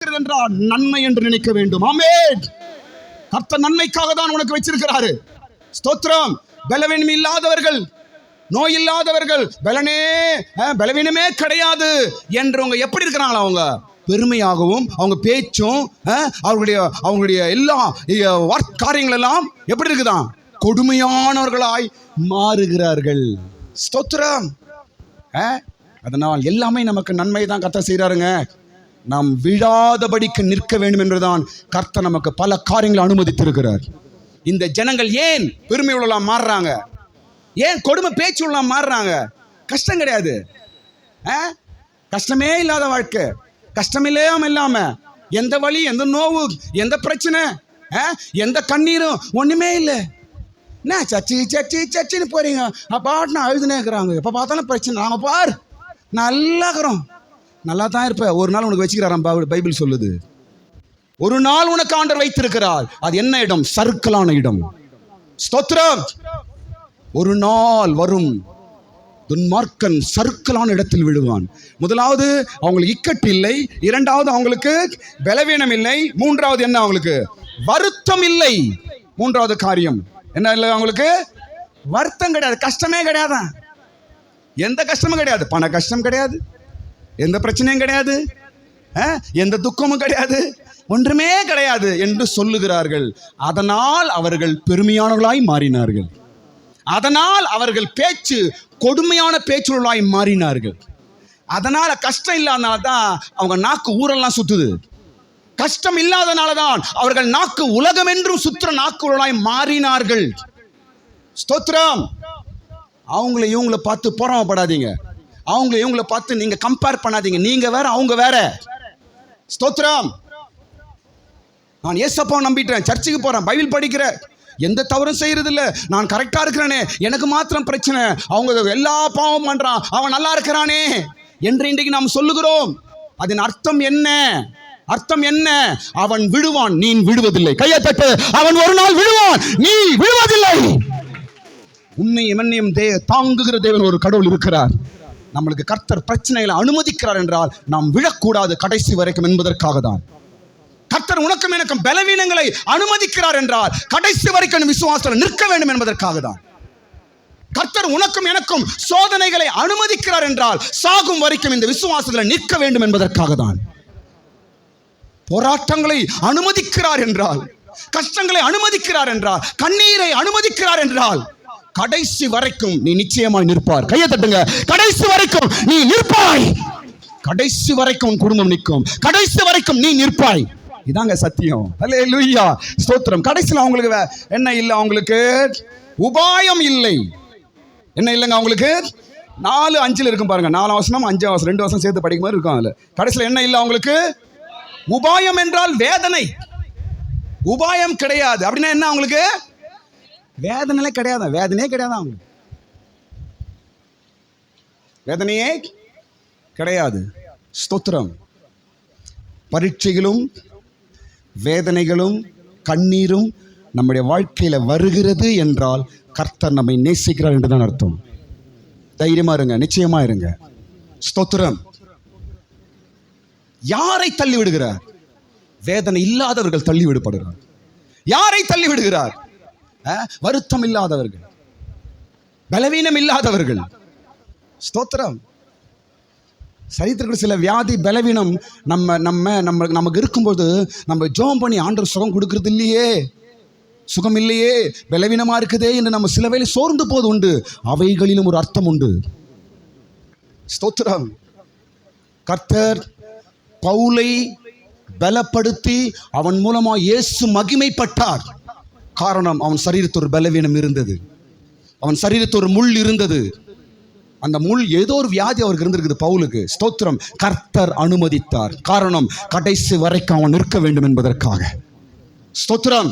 வைத்திருக்கிறது என்றால் நன்மை என்று நினைக்க வேண்டும். ஆமென். கர்த்தர் நன்மைக்காக தான் உனக்கு வச்சிருக்கிறாரு. ஸ்தோத்திரம். பலவீனம் இல்லாதவர்கள், நோய் இல்லாதவர்கள், பலவீனமே கிடையாது என்றவங்க எப்படி இருக்கிறாங்களா? அவங்க பெருமையாகவும் அவங்க பேச்சும் அவங்களுடைய எல்லா காரியங்கள் எல்லாம் எப்படி இருக்குதான்? கொடுமையானவர்களாய் மாறுகிறார்கள். ஸ்தோத்திரம். அதனால் எல்லாமே நமக்கு நன்மை தான் கர்த்தர் செய்கிறாருங்க. நாம் விழாதபடிக்கு நிற்க வேண்டும் என்றுதான் கர்த்தர் நமக்கு பல காரியங்களை அனுமதித்திருக்கிறார். இந்த ஜனங்கள் ஏன் பெருமை உள்ளலாம் மாறுறாங்க? ஏன் கொடுமை பேச்சு உள்ளலாம் மாறுறாங்க? கஷ்டம் கிடையாது, கஷ்டமே இல்லாத வாழ்க்கை, கஷ்டமில்லாம எந்த வலி, எந்த நோவு, எந்த பிரச்சனை, எந்த கண்ணீரும் ஒண்ணுமே இல்லை. என்ன சச்சின்னு போறீங்க, பாட்டுனா அழுதுனே இருக்கிறாங்க, எப்போ பார்த்தாலும் பிரச்சனை. நாங்கள் பார் நல்லா இருக்கிறோம், நல்லா தான் இருப்ப. ஒரு நாள் உனக்கு வச்சுக்கிறாராம் பைபிள் சொல்லுது. ஒரு நாள் உனக்கு ஆண்டவர் வைத்திருக்கிறார். அது என்ன இடம்? சறுக்கலான இடம். ஸ்தோத்திரம். ஒரு நாள் வரும், துன்மார்க்கன் சறுக்கலான இடத்தில் விழுவான். முதலாவது அவங்களுக்கு இக்கட்டு இல்லை, இரண்டாவது அவங்களுக்கு பலவீனம் இல்லை, மூன்றாவது என்ன? அவங்களுக்கு வருத்தம் இல்லை. மூன்றாவது காரியம் என்ன? இல்லை, அவங்களுக்கு வருத்தம் கிடையாது, கஷ்டமே கிடையாது, எந்த கஷ்டமும் கிடையாது. பண கஷ்டம் கிடையாது, எந்த பிரச்சனையும் கிடையாது, எந்த துக்கமும் கிடையாது, ஒன்றுமே கிடையாது என்று சொல்லுகிறார்கள். அதனால் அவர்கள் பெருமையானவர்களாய் மாறினார்கள். அதனால் அவர்கள் பேச்சு கொடுமையான பேச்சுள்ளாய் மாறினார்கள். அதனால கஷ்டம் இல்லாதனால தான் அவங்க நாக்கு ஊரெல்லாம் சுத்துது. கஷ்டம் இல்லாதனால தான் அவர்கள் நாக்கு உலகம் என்றும் சுற்ற நாக்குள்ளாய் மாறினார்கள். ஸ்தோத்திரம். அவங்கள இவங்களை பார்த்து பொறாமப்படாதீங்க, அவங்கள இவங்களை பார்த்து நீங்க கம்பேர் பண்ணாதீங்க. நீங்க வேற, அவங்க வேற. ஸ்தோத்திரம். நான் ஏசப்பா நம்பிட்டேன், சர்ச்சுக்கு போறேன், பைபிள் படிக்கிறேன், எந்த தவறும் செய்யறது இல்லை, நான் கரெக்டா இருக்கிறானே, எனக்கு மாத்திரம் பிரச்சனை, அவங்க எல்லா பாவம் பண்றான், அவன் நல்லா இருக்கிறானே என்று இன்றைக்கு நாம் சொல்லுகிறோம். அதன் அர்த்தம் என்ன? அர்த்தம் என்ன? அவன் விழுவான், நீ விழுவதில்லை. கையை தட்டு. அவன் ஒரு நாள் விழுவான், நீ விழுவதில்லை. உன்னையும் என்னையும் தாங்குகிற தேவன் ஒரு கடவுள் இருக்கிறார். நம்மளுக்கு கர்த்தர் பிரச்சனைகளை அனுமதிக்கிறார் என்றால் நாம் விழக்கூடாது கடைசி வரைக்கும் என்பதற்காக தான். கர்த்தர் உனக்கும் எனக்கும் பலவீனங்களை அனுமதிக்கிறார் என்றால் கடைசி வரைக்கும் விசுவாசத்தில் நிற்க வேண்டும் என்பதற்காக தான். கர்த்தர் உனக்கும் எனக்கும் சோதனைகளை அனுமதிக்கிறார் என்றால் சாகும் வரைக்கும் இந்த விசுவாசத்தில் நிற்க வேண்டும் என்பதற்காக தான். போராட்டங்களை அனுமதிக்கிறார் என்றால், கஷ்டங்களை அனுமதிக்கிறார் என்றால், கண்ணீரை அனுமதிக்கிறார் என்றால் கடைசி வரைக்கும் நீ நிச்சயமாய் நிற்பார். கையை தட்டுங்க. கடைசி வரைக்கும் நீ நிற்பாய். கடைசி வரைக்கும் உன் குடும்பம் நிற்கும். கடைசி வரைக்கும் நீ நிற்பாய். இதாங்க சத்தியம். அல்லேலூயா. ஸ்தோத்திரம். கடைசியில் அவங்களுக்கு என்ன இல்லை? அவங்களுக்கு உபாயம் இல்லை. என்ன இல்லைங்க அவங்களுக்கு? 4:5 இருக்கும் பாருங்க. 4 வசனம் 5 வசனம் 2 வசனம் சேர்த்து படிக்கும் மாதிரி இருக்கும். அதுல கடைசியில் என்ன இல்லை அவங்களுக்கு? உபாயம் என்றால் வேதனை. உபாயம் கிடையாது அப்படின்னா என்ன? அவங்களுக்கு வேதனையே கிடையாது. வேதனையே கிடையாது. அவங்களுக்கு வேதனையே கிடையாது. ஸ்தோத்திரம். பரீட்சைகளும் வேதனைகளும் கண்ணீரும் நம்முடைய வாழ்க்கையில வருகிறது என்றால் கர்த்தர் நம்மை நேசிக்கிறார் என்றுதான் அர்த்தம். தைரியமா இருங்க, நிச்சயமா இருங்க. ஸ்தோத்திரம். யாரை தள்ளி விடுகிறார்? வேதனை இல்லாதவர்கள் தள்ளி விடப்படுகிறார். யாரை தள்ளி விடுகிறார்? வருத்தம் இல்லாதவர்கள், பலவீனம் இல்லாதவர்கள். ஸ்தோத்திரம். சரித்திரத்தில் சில வியாதி பலவீனம் நமக்கு இருக்கும்போது நம்ம ஜெபம் பண்ணி ஆண்டவர் சுகம் கொடுக்கறது இல்லையே, சுகம் இல்லையே, பலவீனமா இருக்குதே என்று நம்ம சில வேளை சோர்ந்து போது உண்டு. அவைகளிலும் ஒரு அர்த்தம் உண்டு. ஸ்தோத்திரம். கர்த்தர் பவுலை பலப்படுத்தி அவன் மூலமா இயேசு மகிமைப்பட்டார். காரணம், அவன் சரீரத்தில் ஒரு பலவீனம் இருந்தது, அவன் சரீரத்தில் ஒரு முள் இருந்தது. அந்த முள் ஏதோ ஒரு வியாதி அவருக்கு இருந்திருக்குது பவுலுக்கு. ஸ்தோத்திரம். கர்த்தர் அனுமதித்தார். காரணம், கடைசி வரைக்கும் அவன் நிற்க வேண்டும் என்பதற்காக. ஸ்தோத்திரம்.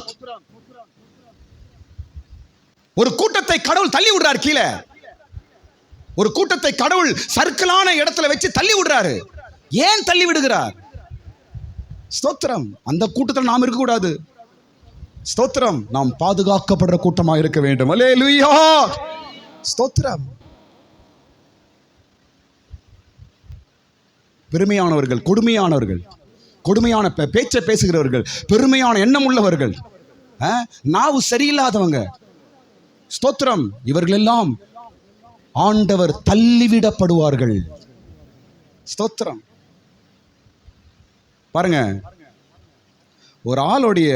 ஒரு கூட்டத்தை கடவுள் தள்ளி விடுறார் கீழே. ஒரு கூட்டத்தை கடவுள் சர்க்கிளான இடத்துல வச்சு தள்ளி விடுறாரு. ஏன் தள்ளி விடுகிறார்? ஸ்தோத்திரம். அந்த கூட்டத்தில் நாம் இருக்கக்கூடாது. ஸ்தோத்திரம். நாம் பாதுகாக்கப்படுற கூட்டமாக இருக்க வேண்டும். அல்லேலூயா. ஸ்தோத்திரம். பெருமையானவர்கள், கொடுமையானவர்கள், கொடுமையான பேச்சை பேசுகிறவர்கள், பெருமையான எண்ணம் உள்ளவர்கள், நாவு சரியில்லாதவங்க. ஸ்தோத்திரம். இவர்கள் எல்லாம் ஆண்டவர் தள்ளிவிடப்படுவார்கள். ஸ்தோத்திரம். பாருங்க, ஒரு ஆளுடைய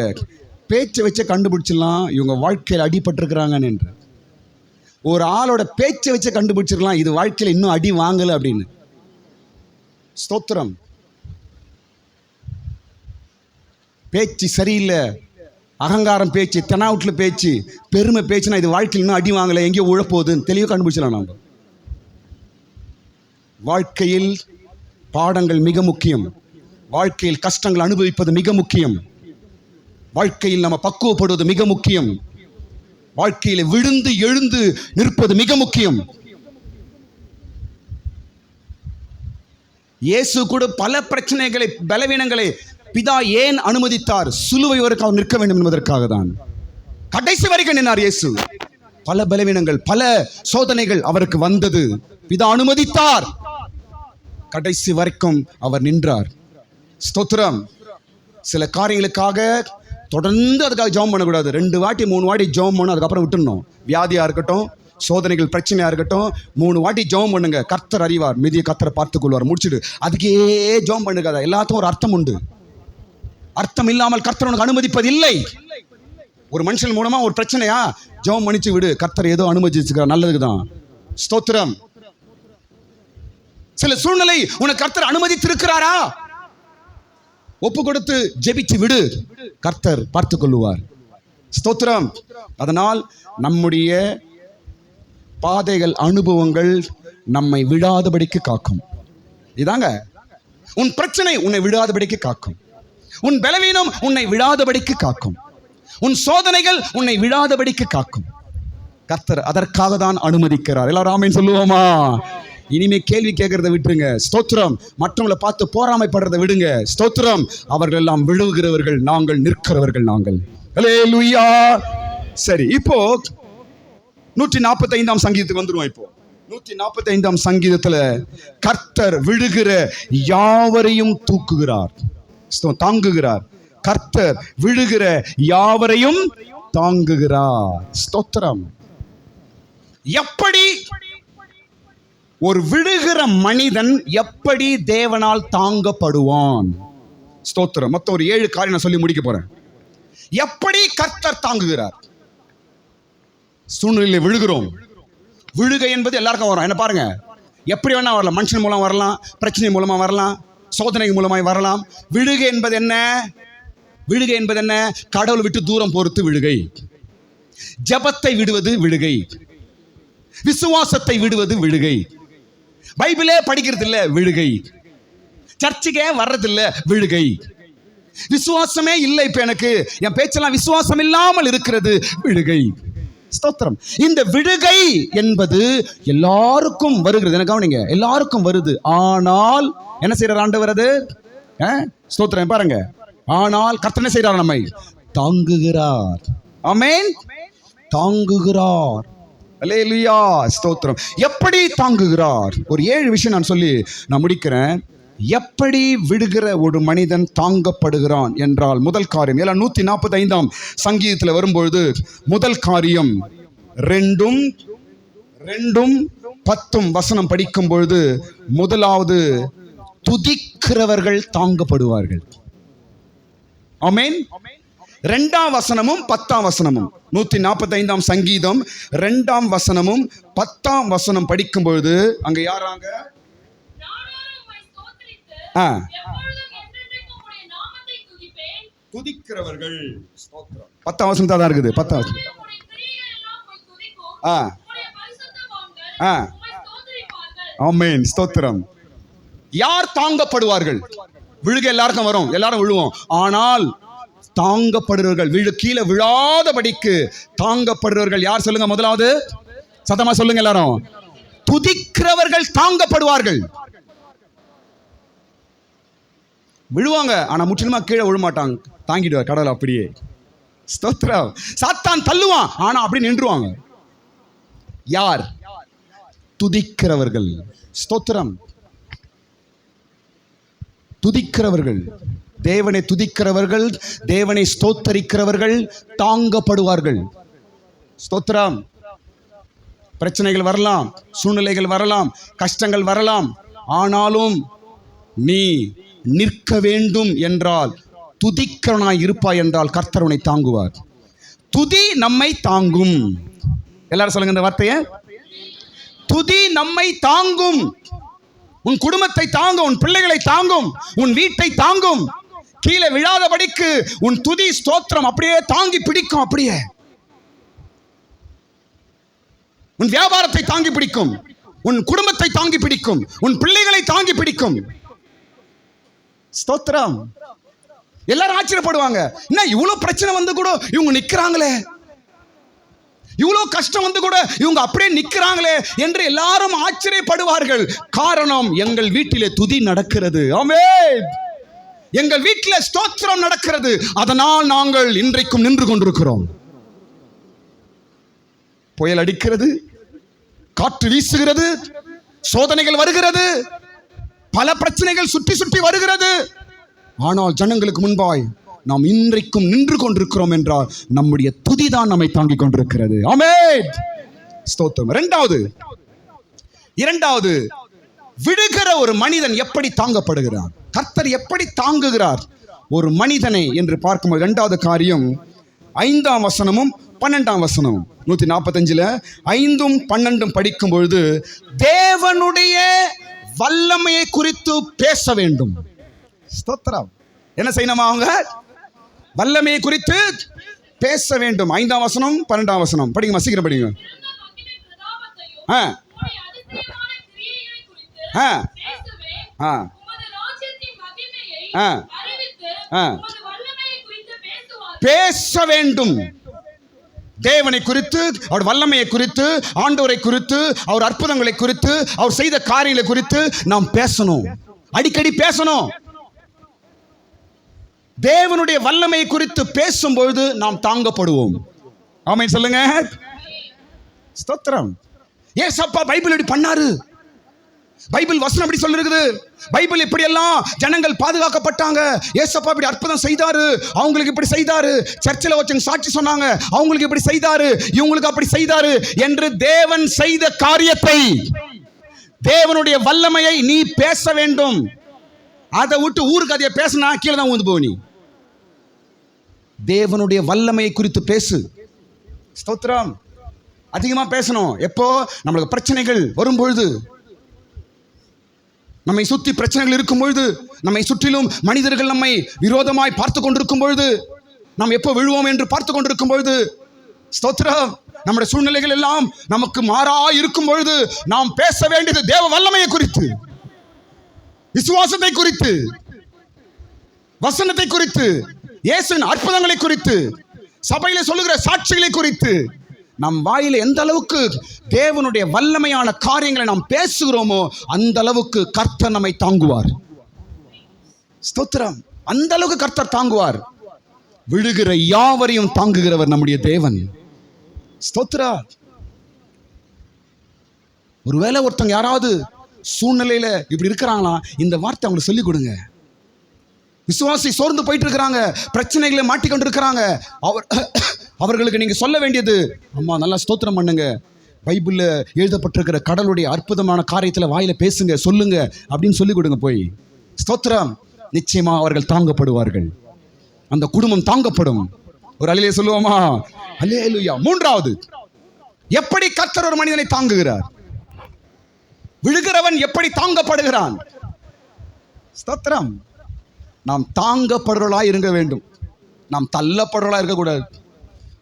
பேச்சை வச்சு கண்டுபிடிச்சிடலாம் இவங்க வாழ்க்கையில் அடிபட்டிருக்கிறாங்கன்னு என்று. ஒரு ஆளோட பேச்சை வச்சு கண்டுபிடிச்சிடலாம் இது வாழ்க்கையில் இன்னும் அடி வாங்கலை அப்படின்னு. ஸ்தோத்திரம். பேச்சு சரியில்லை, அகங்காரம் பேச்சு, தெனாவுட்ல பேச்சு, பெருமை பேச்சுனா இது வாழ்க்கையில் இன்னும் அடி வாங்கலை, எங்கேயோ உழப்போகுதுன்னு தெளிவாக கண்டுபிடிச்சலாம். நம்ம வாழ்க்கையில் பாடங்கள் மிக முக்கியம். வாழ்க்கையில் கஷ்டங்கள் அனுபவிப்பது மிக முக்கியம். வாழ்க்கையில் நம்ம பக்குவப்படுவது மிக முக்கியம். வாழ்க்கையில் விழுந்து எழுந்து நிற்பது மிக முக்கியம். இயேசு கூட பல பிரச்சனைகளை, பலவீனங்களை பிதா ஏன் அனுமதித்தார்? சிலுவை வரைக்கும் அவர் நிற்க வேண்டும் என்பதற்காக தான். கடைசி வரைக்கும் நின்றார் இயேசு. பல பலவீனங்கள், பல சோதனைகள் அவருக்கு வந்தது, பிதா அனுமதித்தார். கடைசி வரைக்கும் அவர் நின்றார். ஸ்தோத்திரம். சில காரியங்களுக்காக தொடர்ந்து அதுக்காக ஜெபம் பண்ணக்கூடாது. 2 வாட்டி 3 வாட்டி ஜெபம் பண்ணணும், அதுக்கப்புறம் விட்டுடணும். வியாதியாக இருக்கட்டும், சோதனைகள் பிரச்சனையாக இருக்கட்டும், 3 வாட்டி ஜெபம் பண்ணுங்க. கர்த்தர் அறிவார், மீதியை கர்த்தரை பார்த்துக்கொள்வார். முடிச்சுடு. அதுக்கே ஜெபம் பண்ணுங்க. எல்லாத்துக்கும் ஒரு அர்த்தம் உண்டு. அர்த்தம் இல்லாமல் கர்த்தர் உனக்கு அனுமதிப்பதில்லை. ஒரு மனுஷன் மூலமா ஒரு பிரச்சனையா, ஜெபம் பண்ணிச்சு விடு, கர்த்தர் ஏதோ அனுமதிச்சுக்கிறார், நல்லதுக்கு தான். ஸ்தோத்திரம். சில சூழ்நிலை உனக்கு கர்த்தர் அனுமதித்திருக்கிறாரா, ஒப்பு கொடுத்து ஜெபிச்சு விடு, கர்த்தர் பார்த்துக் கொள்ளுவார். ஸ்தோத்திரம். அதனால் நம்முடைய பாதைகள், அனுபவங்கள் நம்மை விடாதபடிக்கு காக்கும். இதாங்க உன் பிரச்சனை உன்னை விடாதபடிக்கு காக்கும். உன் பலவீனம் உன்னை விடாதபடிக்கு காக்கும். உன் சோதனைகள் உன்னை விடாதபடிக்கு காக்கும். கர்த்தர் அதற்காக தான் அனுமதிக்கிறார். எல்லாரும் ஆமென் சொல்லுவோமா? இனிமே கேள்வி கேட்கறத விட்டுருங்க. ஸ்தோத்திரம். மற்றவங்களை பார்த்து போராமைப்படுறதை விடுங்க. ஸ்தோத்திரம். அவர்கள் எல்லாம் விழுகிறவர்கள், நாங்கள் நிற்கிறவர்கள். நாங்கள் ஹல்லேலூயா. சரி, இப்போ 145ஆம் சங்கீதத்துக்கு வந்துருவோம். இப்போ 145ஆம் சங்கீதத்துல கர்த்தர் விழுகிற யாவரையும் தூக்குகிறார், தாங்குகிறார். கர்த்தர் விழுகிற யாவரையும் தாங்குகிறார். ஸ்தோத்திரம். எப்படி ஒரு விழுகிற மனிதன் எப்படி தேவனால் தாங்கப்படுவான்? ஸ்தோத்திரம். மொத்தம் ஒரு 7 காரியம் நான் சொல்லி முடிக்க போறேன். எப்படி கர்த்தர் தாங்குகிறார்? சூழ்நிலையில் விழுகிறோம். விழுகை என்பது எல்லாருக்கும் வரும். என்ன பாருங்க, எப்படி வேணா வரலாம். மனுஷன் மூலம் வரலாம், பிரச்சனை மூலமா வரலாம், சோதனை மூலமாய் வரலாம். விழுகை என்பது என்ன? விழுகை என்பது என்ன? கடவுள் விட்டு தூரம் பொறுத்து விழுகை. ஜெபத்தை விடுவது விழுகை. விசுவாசத்தை விடுவது விழுகை. பைபிளே படிக்கிறது இல்ல, விழுகை. சர்ச்சுக்கே வர்றது இல்ல, விழுகை. விசுவாசமே இல்லை. இப்ப எனக்கு என் பேச்செல்லாம் விசுவாசம் இல்லாமல் இருக்கிறது, விழுகை. ஸ்தோத்திரம். இந்த விழுகை என்பது எல்லாருக்கும் வருகிறது. என்ன கவனிங்க, எல்லாருக்கும் வருது. ஆனால் என்ன செய்யறார் ஆண்டவர்? அது ஸ்தோத்திரம். பாருங்க, ஆனால் கர்த்தர் என்ன செய்யறார்? நம்மை தாங்குகிறார். ஆமென். தாங்குகிறார். அல்லேலூயா. ஸ்தோத்திரம். எப்படி தாங்குகிறார்? ஒரு 7 விஷயம் நான் சொல்லி நான் முடிக்கிறேன். எப்படி விடுகிற ஒரு மனிதன் தாங்கப்படுகிறான் என்றால், முதல் காரியம், எல்லாம் 145ஆம் சங்கீதத்தில் வரும்பொழுது முதல் காரியம் 2:10 வசனம் படிக்கும் பொழுது, முதலாவது துதிக்கிறவர்கள் தாங்கப்படுவார்கள். ஆமென். 2ஆம் வசனமும் 10ஆம் வசனமும், 145ஆம் சங்கீதம் 2ஆம் வசனமும் 10ஆம் வசனம் படிக்கும் பொழுது அங்க யாராங்க? துதிக்கிறவர்கள். 10ஆம் வசனம் தான் இருக்குது. 10ஆம் வசனம். ஆமென். ஸ்தோத்திரம். யார் தாங்கப்படுவார்கள்? விழுக எல்லாருக்கும் வரும், எல்லாரும் விழுவோம். ஆனால் தாங்கப்படுறவர்கள், கீழே விழாதபடிக்கு தாங்கப்படுறவர்கள் யார்? சொல்லுங்க. முதலாவது சத்தமா சொல்லுங்க எல்லாரும். துதிக்கிறவர்கள் தாங்கப்படுவார்கள். விழுவாங்க, ஆனா முற்றிலுமா கீழே விழமாட்டாங்க. தாங்கிடுவார் கடவுள் அப்படியே. ஸ்தோத்திரம். சாத்தான் தள்ளுவான், ஆனா அப்படி நின்றுவாங்க. யார்? துதிக்கிறவர்கள். ஸ்தோத்திரம். துதிக்கிறவர்கள். தேவனை துதிக்கிறவர்கள், தேவனை ஸ்தோத்தரிக்கிறவர்கள் தாங்கப்படுவார்கள். ஸ்தோத்திரம். பிரச்சனைகள் வரலாம், சூழ்நிலைகள் வரலாம், கஷ்டங்கள் வரலாம். ஆனாலும் நீ நிற்க வேண்டும் என்றால், துதிக்கிறவனாய் இருப்பாய் என்றால் கர்த்தர் உன்னை தாங்குவார். துதி நம்மை தாங்கும். எல்லாரும் சொல்லுங்க இந்த வார்த்தையை. துதி நம்மை தாங்கும். உன் குடும்பத்தை தாங்கும், உன் பிள்ளைகளை தாங்கும், உன் வீட்டை தாங்கும். கீழே விழாதபடிக்கு உன் துதி ஸ்தோத்திரம் அப்படியே தாங்கி பிடிக்கும். அப்படியே உன் வியாபாரத்தை தாங்கி பிடிக்கும், உன் குடும்பத்தை தாங்கி பிடிக்கும், உன் பிள்ளைகளை தாங்கி பிடிக்கும். ஸ்தோத்திரம். எல்லாரும் ஆச்சரியப்படுவாங்க, என்ன இவ்வளவு பிரச்சனை வந்து கூட இவங்க நிக்கிறாங்களே, இவ்வளவு கஷ்டம் வந்து கூட இவங்க அப்படியே நிக்கிறாங்களே என்று எல்லாரும் ஆச்சரியப்படுவார்கள். காரணம், எங்கள் வீட்டிலே துதி நடக்கிறது. ஆமென். எங்கள் வீட்டிலே ஸ்தோத்திரம் நடக்கிறது. அதனால் நாங்கள் இன்றைக்கும் நின்று கொண்டிருக்கிறோம். புயல் அடிக்கிறது, காற்று வீசுகிறது, சோதனைகள் வருகிறது, பல பிரச்சனைகள் சுற்றி சுற்றி வருகிறது. ஆனால் ஜனங்களுக்கு முன்பாய் நாம் இன்றைக்கும் நின்று கொண்டிருக்கிறோம் என்றால் நம்முடைய துதிதான் நம்மை தாங்கிக் கொண்டிருக்கிறது. ஆமென். ஸ்தோத்திரம். இரண்டாவது, விடுகிற ஒரு மனிதன் எப்படி தாங்கப்படுகிறார், கர்த்தர் எப்படி தாங்குகிறார் ஒரு மனிதனை என்று பார்க்கும்போது, இரண்டாவது காரியம் 5ஆம் வசனமும் 12ஆம் வசனமும் 145 5ம் 12ம் படிக்கும் பொழுது, தேவனுடைய வல்லமையை குறித்து பேச வேண்டும். ஸ்தோத்திரம். என்ன செய்யணுமா? அவங்க வல்லமையை குறித்து பேச வேண்டும். 5ஆம் வசனம் 12ஆம் வசனம் படிங்க, சீக்கிரம் படிங்க. பேச வேண்டும். தேவனை குறித்து, அவர் வல்லமையை குறித்து, ஆண்டவரை குறித்து, அவர் அற்புதங்களை குறித்து, அவர் செய்த காரியங்களை குறித்து நாம் பேசணும். அடிக்கடி பேசணும். தேவனுடைய வல்லமையை குறித்து பேசும்பொழுது நாம் தாங்கப்படுவோம். ஆமென் சொல்லுங்க. ஸ்தோத்திரம். ஏசப்பா பைபிள் இப்படி பண்ணாரு, பைபிள் வசனம் இப்படி சொல்லிருக்குது, பைபிள் இப்படி எல்லாம் ஜனங்கள் பாதுகாக்கப்பட்டாங்க, ஏசப்பா இப்படி அற்புதம் செய்தாரு, அவங்களுக்கு இப்படி செய்தாரு, சர்ச்சில் வச்சு சாட்சி சொன்னாங்க, அவங்களுக்கு இப்படி செய்தாரு, இவங்களுக்கு அப்படி செய்தாரு என்று தேவன் செய்த காரியத்தை, தேவனுடைய வல்லமையை நீ பேச வேண்டும். அதை விட்டு ஊருக்கு அதை பேசினா கீழே தான் ஊந்து போனி. தேவனுடைய வல்லமையை குறித்து பேசு. ஸ்தோத்திரம். அதிகமா பேசணும். எப்போ? நம்மளுக்கு பிரச்சனைகள் வரும்பொழுது, நம்மை சுற்றி பிரச்சனைகள் இருக்கும் பொழுது, நம்மை சுற்றிலும் மனிதர்கள் நம்மை விரோதமாய் பார்த்து கொண்டிருக்கும் பொழுது, நாம் எப்போ விழுவோம் என்று பார்த்து கொண்டிருக்கும் பொழுது, ஸ்தோத்திரம், நம்முடைய சூழ்நிலைகள் எல்லாம் நமக்கு மாறா இருக்கும் பொழுது நாம் பேச வேண்டியது தேவ வல்லமையை குறித்து, விசுவாசத்தை குறித்து, வசனத்தை குறித்து, இயேசுவின் அற்புதங்களை குறித்து, சபையில சொல்லுகிற சாட்சிகளை குறித்து. நம் வாயில எந்த அளவுக்கு தேவனுடைய வல்லமையான காரியங்களை நாம் பேசுகிறோமோ அந்த அளவுக்கு கர்த்தர் நம்மை தாங்குவார். ஸ்தோத்திரம். அந்த அளவுக்கு கர்த்தர் தாங்குவார். விழுகிற யாவரையும் தாங்குகிறவர் நம்முடைய தேவன். ஸ்தோத்திரம். ஒருவேளை ஒருத்தங்க யாராவது சூழ்நிலையில இப்படி இருக்கிறாங்களா, இந்த வார்த்தை அவங்களுக்கு சொல்லிக் கொடுங்க. விசுவாசி சோர்ந்து போயிட்டு இருக்கிறாங்க, பிரச்சனைகளை மாட்டிக்கொண்டு இருக்கிறாங்க, அவர்களுக்கு நீங்க சொல்ல வேண்டியது, அம்மா நல்லா ஸ்தோத்திரம் பண்ணுங்க, பைபிள்ல எழுதப்பட்டிருக்கிற கடவுளுடைய அற்புதமான காரியத்துல வாயில பேசுங்க, சொல்லுங்க அப்படின்னு சொல்லி கொடுங்க போய். ஸ்தோத்திரம். நிச்சயமா அவர்கள் தாங்கப்படுவார்கள். அந்த குடும்பம் தாங்கப்படும். ஒரு அல்லேலூயா சொல்லுவோமா? அல்லேலூயா. மூன்றாவது, எப்படி கர்த்தர் ஒரு மனிதனை தாங்குகிறார், விழுகிறவன் எப்படி தாங்கப்படுகிறான். ஸ்தோத்திரம். நாம் தாங்கப்படுறவர்களாய் இருக்க வேண்டும். நாம் தள்ளப்படுறவர்களாக இருக்கக்கூடாது.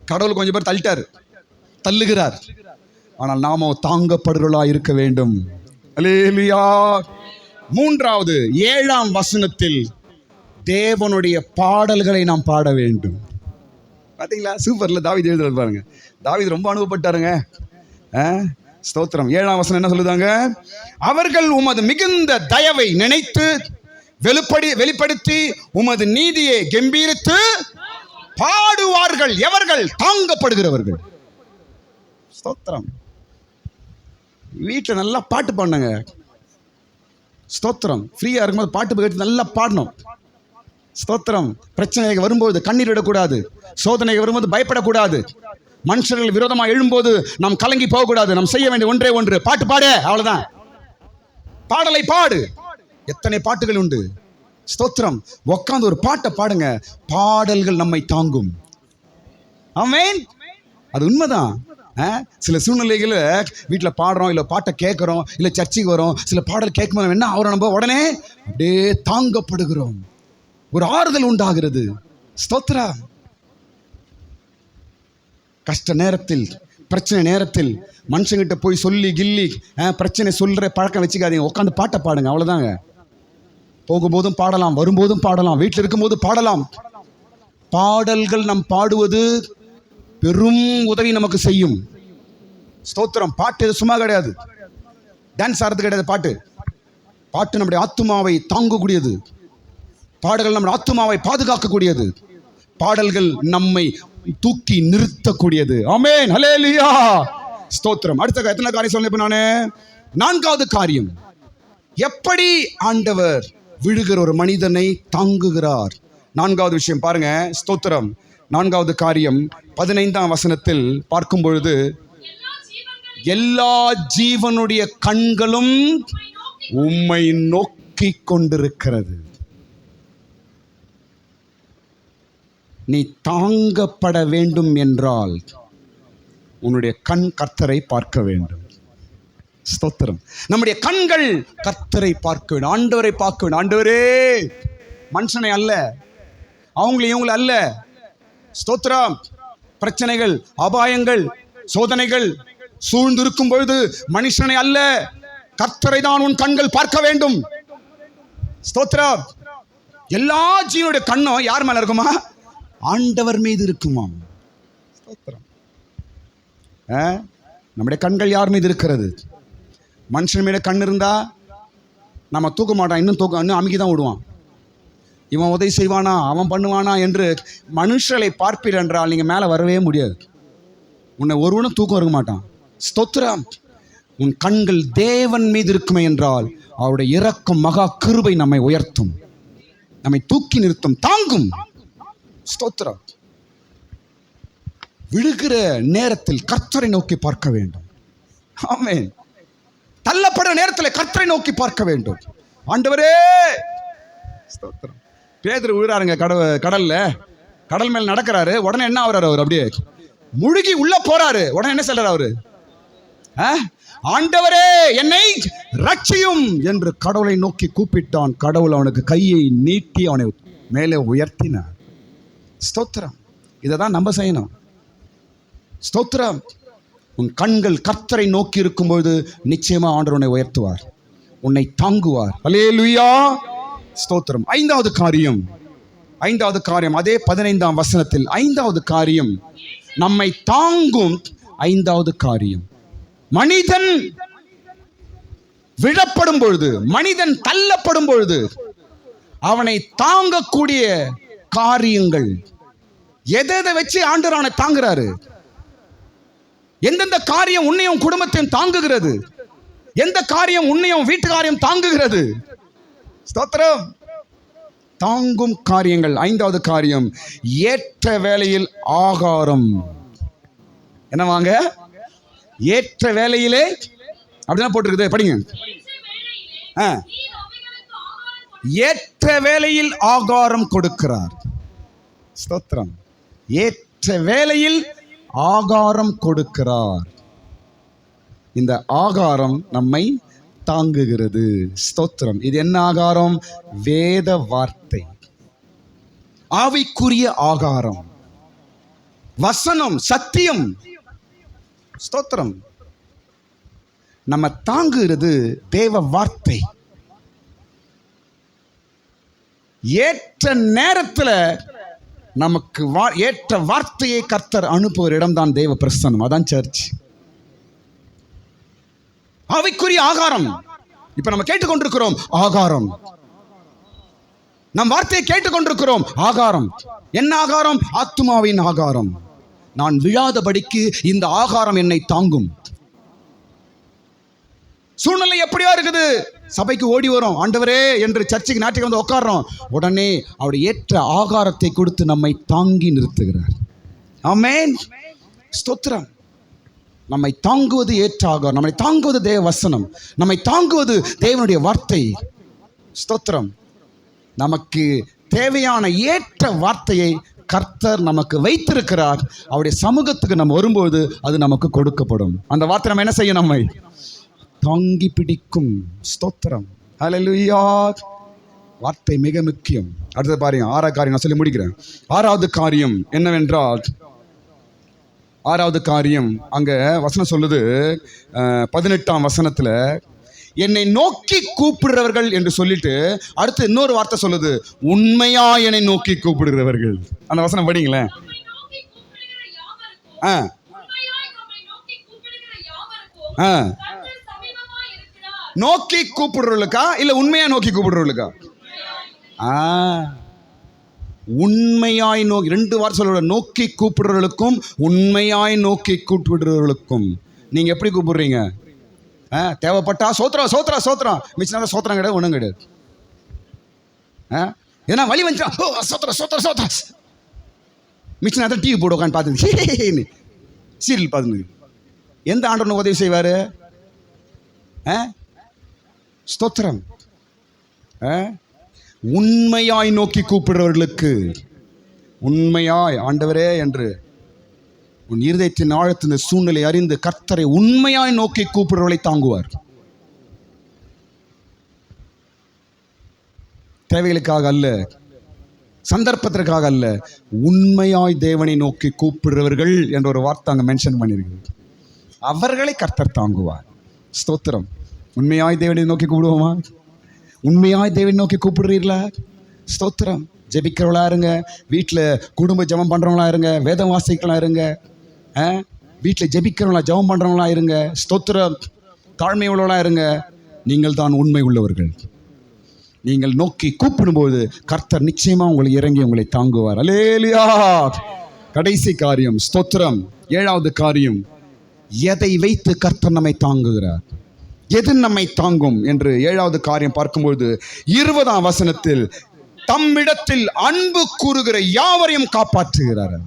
கடவுள் கொஞ்சம் பேர் தள்ளிட்டார், தள்ளுகிறார், ஆனால் நாம தாங்கப்படுறவர்களாக இருக்க வேண்டும். அல்லேலூயா. மூன்றாவது, 7ஆம் வசனத்தில் தேவனுடைய பாடல்களை நாம் பாட வேண்டும். பார்த்தீங்களா? சூப்பர்ல தாவீது எழுதுறது பாருங்க. தாவீது ரொம்ப அனுபவப்பட்டாருங்க. ஸ்தோத்திரம். 7ஆம் வசனம் என்ன சொல்லுதாங்க? அவர்கள் உமது மிகுந்த தயவை நினைத்து வெளிப்படுத்தி உமது நீதியை கம்பீரித்து பாடுவார்கள். எவர்கள்? தாங்கப்படுகிறவர்கள். ஸ்தோத்திரம். வீட்டில் நல்லா பாட்டு பாடுங்க. ஸ்தோத்திரம். ஃப்ரீயா இருக்கும்போது பாட்டு கேட்டு நல்லா பாடணும். ஸ்தோத்திரம். பிரச்சனைகள் வரும்போது கண்ணீர் விடக்கூடாது. சோதனைகள் வரும்போது பயப்படக்கூடாது. மனுஷர்கள் விரோதமாக எழும்போது நாம் கலங்கி போகக்கூடாது. நாம் செய்ய வேண்டிய ஒன்றே ஒன்று, பாட்டு பாடு, அவ்வளவுதான். பாடலை பாடு. எத்தனை பாட்டுகள் உண்டு. ஸ்தோத்திரம். உட்கார்ந்து ஒரு பாட்டை பாடுங்க, பாடல்கள் நம்மை தாங்கும். ஆமென். அது உண்மைதான். சில சூழ்நிலைகள் வீட்டில் பாடுறோம், இல்லை பாட்டை கேட்குறோம், இல்லை சர்ச்சைக்கு வரோம், சில பாடல் கேட்கும்போது என்ன ஆகிறோம், நம்ம உடனே அப்படியே தாங்கப்படுகிறோம், ஒரு ஆறுதல் உண்டாகிறது. ஸ்தோத்திரம். கஷ்ட நேரத்தில், பிரச்சனை நேரத்தில் மனுஷங்கிட்ட போய் சொல்லி கில்லி பிரச்சனை சொல்கிற பழக்கம் வச்சுக்காதீங்க. உட்காந்து பாட்டை பாடுங்க, அவ்வளோதாங்க. போகும்போதும் பாடலாம், வரும்போதும் பாடலாம், வீட்டில் இருக்கும்போது பாடலாம். பாடல்கள் நாம் பாடுவது பெரும் உதவி நமக்கு செய்யும். ஸ்தோத்திரம். பாட்டு எது சும்மா கிடையாது, டான்ஸ் ஆடுறது கிடையாது. பாட்டு நம்முடைய ஆத்துமாவை தாங்கக்கூடியது. பாடல்கள் நம்முடைய ஆத்துமாவை பாதுகாக்கக்கூடியது. பாடல்கள் நம்மை தூக்கி நிறுத்தக்கூடியது. ஆமென், ஹல்லேலூயா, ஸ்தோத்திரம். அடுத்த எத்தனை காரியம் சொன்னேன் நானு? 4வது காரியம், எப்படி ஆண்டவர் விழுகிற ஒரு மனிதனை தாங்குகிறார். 4வது விஷயம் பாருங்க. ஸ்தோத்திரம். 4வது காரியம் 15ஆம் வசனத்தில் பார்க்கும் பொழுது, எல்லா ஜீவனுடைய கண்களும் உம்மை நோக்கி கொண்டிருக்கிறது. நீ தாங்கப்பட வேண்டும் என்றால் உன்னுடைய கண் கர்த்தரை பார்க்க வேண்டும். ஸ்தோத்திரம். நம்முடைய கண்கள் கர்த்தரை பார்க்க வேண்டும், ஆண்டவரை பார்க்க வேண்டும். ஆண்டவரே, மனுஷனை அல்ல, அவங்களை இவங்களை அல்ல. ஸ்தோத்திரம். பிரச்சனைகள், அபாயங்கள், சோதனைகள் சூழ்ந்திருக்கும் பொழுது மனுஷனை அல்ல, கர்த்தரை தான் உன் கண்கள் பார்க்க வேண்டும். ஸ்தோத்திரம். எல்லா ஜீவனுடைய கண்ணும் யார் மேல இருக்குமா? ஆண்டவர் மீது இருக்குமாம். ஸ்தோத்திரம். நம்முடைய கண்கள் யார் மீது இருக்கிறது? மனுஷன் மீது கண் இருந்தா நம்ம தூக்க மாட்டான், இன்னும் அமுக்கி விடுவான். இவன் உதவி செய்வானா, அவன் பண்ணுவானா என்று மனுஷரை பார்ப்பீர் என்றால் நீங்கள் மேலே வரவே முடியாது. உன்னை ஒருவனும் தூக்கம் இருக்க மாட்டான். ஸ்தோத்திரம். உன் கண்கள் தேவன் மீது இருக்குமே என்றால் அவருடைய இரக்கம் மகா கிருபை நம்மை உயர்த்தும், நம்மை தூக்கி நிறுத்தும், தாங்கும். ஸ்தோத்திரம். விழுகிற நேரத்தில் கர்த்தரை நோக்கி பார்க்க வேண்டும். ஆமென். தள்ளப்படுற நேரத்தில் கர்த்தரை நோக்கி பார்க்க வேண்டும். ஆண்டவரே, ஸ்தோத்திரம். பேதுரு விழுறாருங்க கடல் மேல் நடக்கிறாரு. உடனே என்ன ஆகுறாரு? அவர் அப்படியே முழுகி உள்ள போறாரு. உடனே என்ன சொல்றாரு அவரு? ஆண்டவரே, என்னை ரட்சியும் என்று கடவுளை நோக்கி கூப்பிட்டான். கடவுள் அவனுக்கு கையை நீட்டி அவனை மேலே உயர்த்தினார். ஸ்தோத்திரம். இதை தான் நம்ம செய்யணும். ஸ்தோத்திரம். உன் கண்கள் கர்த்தரை நோக்கி இருக்கும்போது நிச்சயமா ஆண்டவர் உன்னை உயர்த்துவார், உன்னை தாங்குவார். அல்லேலூயா, ஸ்தோத்திரம். 5வது காரியம் அதே 15ஆம் வசனத்தில் 5வது காரியம், நம்மை தாங்கும் 5வது காரியம். மனிதன் விழப்படும் பொழுது, மனிதன் தள்ளப்படும் பொழுது அவனை தாங்கக்கூடிய காரியங்கள் எதை வச்சு ஆண்டவர் அவனை தாங்குறாரு? எந்தெந்த காரியம் உன்னையும் குடும்பத்தையும் தாங்குகிறது? எந்த காரியம் உன்னையும் வீட்டுக்காரியம் தாங்குகிறது? ஸ்தோத்திரம். தாங்கும் காரியங்கள். 5வது காரியம், ஏற்ற வேளையில் ஆகாரம். என்னவாங்க? ஏற்ற வேளையிலே அப்படிதான் போட்டிருக்குது, படிங்க. ஏற்ற வேளையில் ஆகாரம் கொடுக்கிறார். ஸ்தோத்திரம். ஏற்ற வேளையில் ஆகாரம் கொடுக்கிறார். இந்த ஆகாரம் நம்மை தாங்குகிறது. ஸ்தோத்திரம். இது என்ன ஆகாரம்? வேத வார்த்தை, ஆவிக்குரிய ஆகாரம், வசனம், சத்தியம். ஸ்தோத்திரம். நம்ம தாங்குகிறது தேவ வார்த்தை. ஏற்ற நேரத்தில் நமக்கு ஏற்ற வார்த்தையை கர்த்தர் அனுப்புகிற இடம்தான் தேவ பிரசன்னம். அதான் சர்ச். ஆவிக்குரிய ஆகாரம். இப்ப நம்ம கேட்டுக்கொண்டிருக்கிறோம் ஆகாரம். நம் வார்த்தையை கேட்டுக்கொண்டிருக்கிறோம் ஆகாரம். என்ன ஆகாரம்? ஆத்துமாவின் ஆகாரம். நான் விழாதபடிக்கு இந்த ஆகாரம் என்னை தாங்கும். சூழ்நிலை எப்படியா இருக்குது, சபைக்கு ஓடி வரும், ஆண்டவரே என்று சர்ச்சுக்கு நாட்டுக்கு வந்து உட்கார்றோம், உடனே அவருடைய ஏற்ற ஆகாரத்தை கொடுத்து நம்மை தாங்கி நிறுத்துகிறார். ஆமென், ஸ்தோத்திரம். நம்மை தாங்குவது ஏற்ற ஆகாரம், நம்மை தாங்குவது தேவ வசனம், நம்மை தாங்குவது தேவனுடைய வார்த்தை. ஸ்தோத்திரம். நமக்கு தேவையான ஏற்ற வார்த்தையை கர்த்தர் நமக்கு வைத்திருக்கிறார். அவருடைய சமூகத்துக்கு நம்ம வரும்போது அது நமக்கு கொடுக்கப்படும். அந்த வார்த்தை நம்ம என்ன செய்யும், நம்மை தாங்கி பிடிக்கும். ஸ்தோத்திரம், ஹல்லேலூயா. வார்த்தை மிக முக்கியம். அடுத்தது பாருங்க, 6வது காரியம் நான் சொல்லி முடிக்கிறேன். 6வது காரியம் என்னவென்றால், 6வது காரியம் அங்க வசனம் சொல்லுது, 18ஆம் வசனத்துல, என்னை நோக்கி கூப்பிடுறவர்கள் என்று சொல்லிட்டு அடுத்து இன்னொரு வார்த்தை சொல்லுது, உண்மையா என்னை நோக்கி கூப்பிடுகிறவர்கள். அந்த வசனம் படிங்களேன். நோக்கி கூப்பிடுறவர்களுக்கா இல்ல உண்மையா நோக்கி கூப்பிடுறவர்களுக்கா? உண்மையாய் நோக்கி, 2 வார்த்தை சொல்ல, நோக்கி கூப்பிடுறவர்களுக்கும் உண்மையாய் நோக்கி கூப்பிடுறவர்களுக்கும். நீங்க எப்படி கூப்பிடுறீங்க? தேவைப்பட்டா சோத்ரம் சோத்ரம் சோத்ரம், மிச்சம் சோத்திரம் கிடையாது, ஒன்றும் கிடையாது. ஏன்னா வழி வந்துச்சா, ஓ சோத்ரம் சோத்ரம் சோத்ரம், மிச்சம் நேரத்தில் டிவி போட்டு உட்காந்து பார்த்துன்னு சீரியல் பார்த்துன்னு. எந்த ஆண்டவனுக்கு உதவி செய்வார்? ஸ்தோத்திரம். உண்மையாய் நோக்கி கூப்பிடுறவர்களுக்கு, உண்மையாய் ஆண்டவரே என்று உன் இருதயத்தின் ஆழத்தின் சூழ்நிலை அறிந்து கர்த்தரை உண்மையாய் நோக்கி கூப்பிடுறவர்களை தாங்குவார். தேவைகளுக்காக அல்ல, சந்தர்ப்பத்திற்காக அல்ல, உண்மையாய் தேவனை நோக்கி கூப்பிடுறவர்கள் என்ற ஒரு வார்த்தை அங்கே மென்ஷன் பண்ணியிருக்கிறது. அவர்களை கர்த்தர் தாங்குவார். ஸ்தோத்திரம். உண்மையாய் தேவனை நோக்கி கூப்பிடுவோமா? உண்மையாய் தேவனை நோக்கி கூப்பிடுறீர்களா? ஸ்தோத்திரம். ஜெபிக்கிறவங்களா இருங்க, வீட்டில் குடும்ப ஜெபம் பண்ணுறவங்களா இருங்க, வேதம் வாசிக்கிறவங்களா இருங்க, வீட்டில் ஜெபிக்கிறவங்களா ஜெபம் பண்ணுறவங்களா இருங்க. ஸ்தோத்திரம். தாழ்மை உள்ளவங்களா இருங்க. நீங்கள் தான் உண்மை உள்ளவர்கள். நீங்கள் நோக்கி கூப்பிடும்போது கர்த்தர் நிச்சயமாக உங்களை இறங்கி உங்களை தாங்குவார். அல்லேலூயா. கடைசி காரியம், ஸ்தோத்திரம். 7வது காரியம், எதை வைத்து கர்த்தர் நம்மை தாங்குகிறார், எது நம்மை தாங்கும் என்று 7வது காரியம் பார்க்கும்போது 20ஆம் வசனத்தில், தம்மிடத்தில் அன்பு கூறுகிற யாவரையும் காப்பாற்றுகிறார்.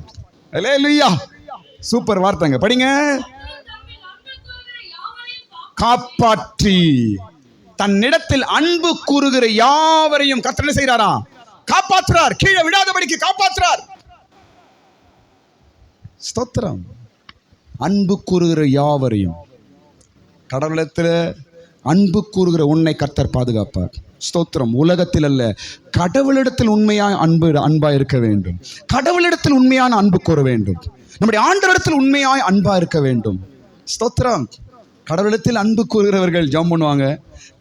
அல்லேலூயா. சூப்பர் வார்த்தைங்க, படிங்க. காப்பாற்றி, தன்னிடத்தில் அன்பு கூறுகிற யாவரையும் கர்த்தர் என்ன செய்கிறாரா? காப்பாற்றுறார். கீழே விடாதபடிக்கு காப்பாற்றுறார். ஸ்தோத்திரம். அன்பு கூறுகிற யாவரையும், கடவுளத்தில் அன்பு கூறுகிற உன்னை கர்த்தர் பாதுகாப்பார். ஸ்தோத்திரம். உலகத்தில் அல்ல, கடவுளிடத்தில் உண்மையான அன்பாக இருக்க வேண்டும். கடவுளிடத்தில் உண்மையான அன்பு கூற வேண்டும். நம்முடைய ஆண்டவரிடத்தில் உண்மையாய் அன்பா இருக்க வேண்டும். ஸ்தோத்திரம். கடவுளிடத்தில் அன்பு கூறுகிறவர்கள் ஜெபம் பண்ணுவாங்க.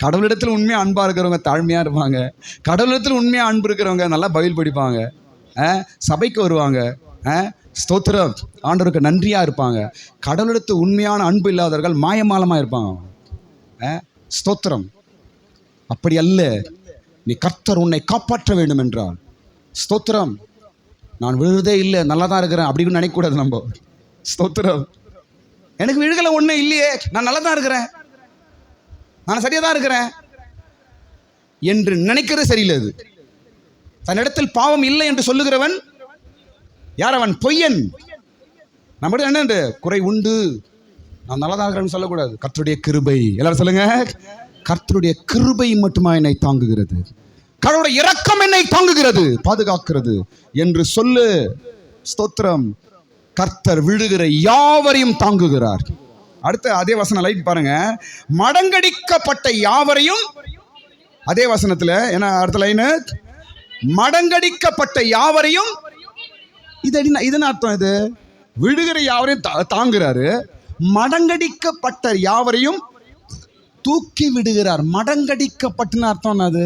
கடவுளிடத்தில் உண்மையாக அன்பாக இருக்கிறவங்க தாழ்மையாக இருப்பாங்க. கடவுளிடத்தில் உண்மையாக அன்பு இருக்கிறவங்க நல்லா பைபிள் படிப்பாங்க, சபைக்கு வருவாங்க. ஸ்தோத்திரம். ஆண்டவருக்கு நன்றியாக இருப்பாங்க. கடவுளிடத்தில் உண்மையான அன்பு இல்லாதவர்கள் மாயமாலமாக இருப்பாங்க. ஸ்தோத்திரம். அப்படி அல்ல. நீ கர்த்தர் உன்னை காப்பாற்ற வேண்டும் என்றால், ஸ்தோத்திரம், நான் விழுறதே இல்லை, நல்லா தான் இருக்கிறேன் அப்படின்னு நினைக்கக்கூடாது நம்ம. ஸ்தோத்திரம். எனக்கு விழுகலை ஒன்றும் இல்லையே, நான் நல்லா தான் இருக்கிறேன், நான் சரியாக தான் இருக்கிறேன் என்று நினைக்கிறது சரியில்லை. அது தன்னிடத்தில் பாவம் இல்லை என்று சொல்லுகிறவன் யார்? அவன் பொய்யன். நம்மகிட்ட என்ன குறை உண்டு, நான் நல்லா தான் இருக்கிறேன்னு சொல்லக்கூடாது. கர்த்தருடைய கிருபை, எல்லாரும் சொல்லுங்க, கர்த்தருடைய கிருபை மட்டுமா என்னை தாங்குகிறது, கடவுளுடைய இரக்கம் என்னை தாங்குகிறது, பாதுகாக்கிறது என்று சொல்லு. ஸ்தோத்திரம். கர்த்தர் விழுகிற யாவரையும் தாங்குகிறார். அடுத்த அதே வசனம் லைட் பாருங்க. மடங்கடிக்கப்பட்ட யாவரையும், அதே வசனத்துல என்ன அடுத்த லைனு, மடங்கடிக்கப்பட்ட யாவரையும். இது என்ன அர்த்தம்? இது விழுகிற யாவரையும் தாங்குறாரு, மடங்கடிக்கப்பட்ட யாவரையும் தூக்கி விடுகிறார். மடங்கடிக்கப்பட்டுன்னு அர்த்தம் அது.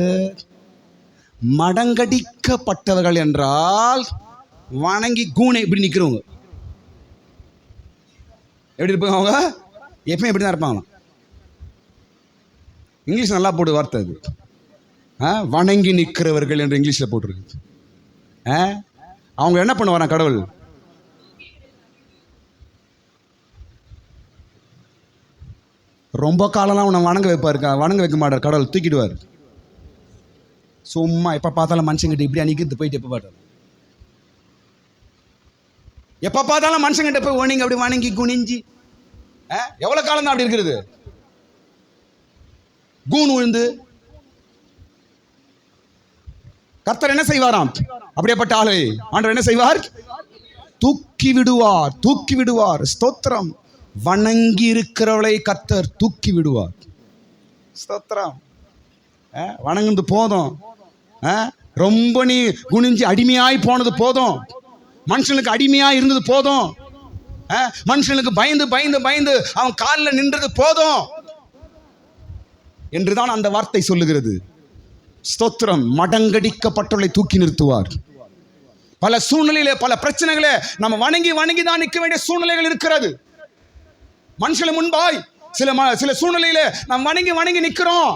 மடங்கடிக்கப்பட்டவர்கள் என்றால் வணங்கி கூணை இப்படி நிற்கிறவங்க. எப்படி இருப்பாங்க அவங்க? எப்பயும் எப்படி தான் இருப்பாங்களாம். இங்கிலீஷ் நல்லா போட்டு வார்த்தை அது. வணங்கி நிற்கிறவர்கள் என்று இங்கிலீஷில் போட்டிருக்கு. அவங்க என்ன பண்ணுவாராம் கடவுள்? ரொம்ப காலம்லாம் உன்னை வணங்க வைக்க மாட்டார் கடவுள், தூக்கிடுவார். சும்மா எப்போ பார்த்தாலும் மனுஷங்கிட்ட இப்படி அன்னைக்கு போயிட்டு எப்போ பார்த்தாலும் மனுஷங்கிட்ட போய் ஓனிங்க அப்படி வணங்கி குனிஞ்சி எவ்வளோ காலம் தான் அப்படி இருக்கிறது? கூன் விழுந்து கர்த்தர் என்ன செய்வாராம்? அப்படியேப்பட்ட ஆளை ஆண்டவர் என்ன செய்வார்? தூக்கி விடுவார். ஸ்தோத்திரம். வணங்கி இருக்கிறவளை கர்த்தர் தூக்கி விடுவார். ஸ்தோத்திரம். வணங்குது போதும், ரொம்ப நீ குனிஞ்சு அடிமையாய் போனது போதும், மனுஷனுக்கு அடிமையாய் இருந்தது போதும், மனுஷனுக்கு பயந்து பயந்து பயந்து அவன் காலில் நின்றது போதும் என்றுதான் அந்த வார்த்தை சொல்லுகிறது. ஸ்தோத்திரம். மடங்கடிக்கப்பட்டவளை தூக்கி நிறுத்துவார். பல சூழ்நிலையில பல பிரச்சனைகளே நம்ம வணங்கி வணங்கி தான் நிற்க வேண்டிய சூழ்நிலைகள் இருக்கிறது. மனுஷன முன்பாய் சில சூழ்நிலையில நாம் வணங்கி வணங்கி நிற்கிறோம்,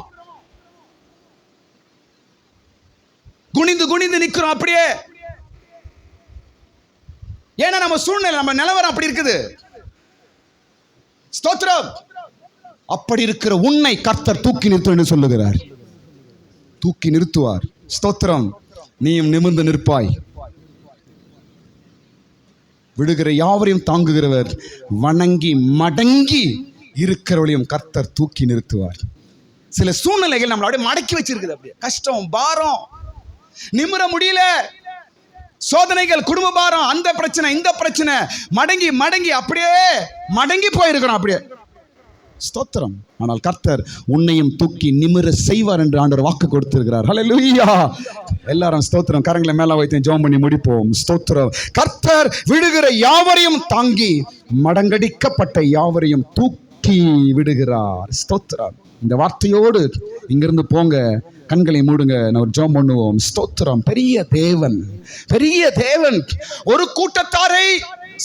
குனிந்து குனிந்து நிற்கிறோம் அப்படியே. ஏன்னா நம்ம சூழ்நிலை, நம்ம நிலவரம் அப்படி இருக்குது. ஸ்தோத்திரம். அப்படி இருக்கிற உன்னை கர்த்தர் தூக்கி நிறுத்தும் என்று சொல்லுகிறார். தூக்கி நிறுத்துவார். ஸ்தோத்திரம். நீயும் நிமிர்ந்து நிற்பாய். விடுகிற யாவரையும் தாங்குகிறவர், வணங்கி மடங்கி இருக்கிறவளையும் கர்த்தர் தூக்கி நிறுத்துவார். சில சூழ்நிலைகள் நம்மள அப்படியே மடக்கி வச்சிருக்குது. அப்படியே கஷ்டம், பாரம், நிமிர முடியல, சோதனைகள், குடும்ப பாரம், அந்த பிரச்சனை இந்த பிரச்சனை, மடங்கி மடங்கி அப்படியே மடங்கி போயிருக்கிறோம் அப்படியே. ஸ்தோத்திரம். ஆனால் கர்த்தர் உன்னையும் தூக்கி நிமிர செய்வார் என்று ஆண்டவர் வாக்கு கொடுத்திருக்கிறார். ஹல்லேலூயா. எல்லாரும் ஸ்தோத்திரம். கரங்களை மேல வைத்து ஜெபம் பண்ணி முடிப்போம். ஸ்தோத்திரம். கர்த்தர் விடுகிற யாவரையும் தாங்கி மடங்கடிக்கப்பட்ட யாவரையும் தூக்கி விடுகிறார். ஸ்தோத்திரம். இந்த வார்த்தையோடு இங்கிருந்து போங்க, கண்களை மூடுங்க, நான் ஜெபம் பண்ணுவோம். ஸ்தோத்திரம். பெரிய தேவன் ஒரு கூட்டத்தாரை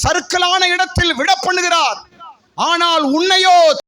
சறுக்கலான இடத்தில் விட பண்ணுகிறார். ஆனால் உன்னையோ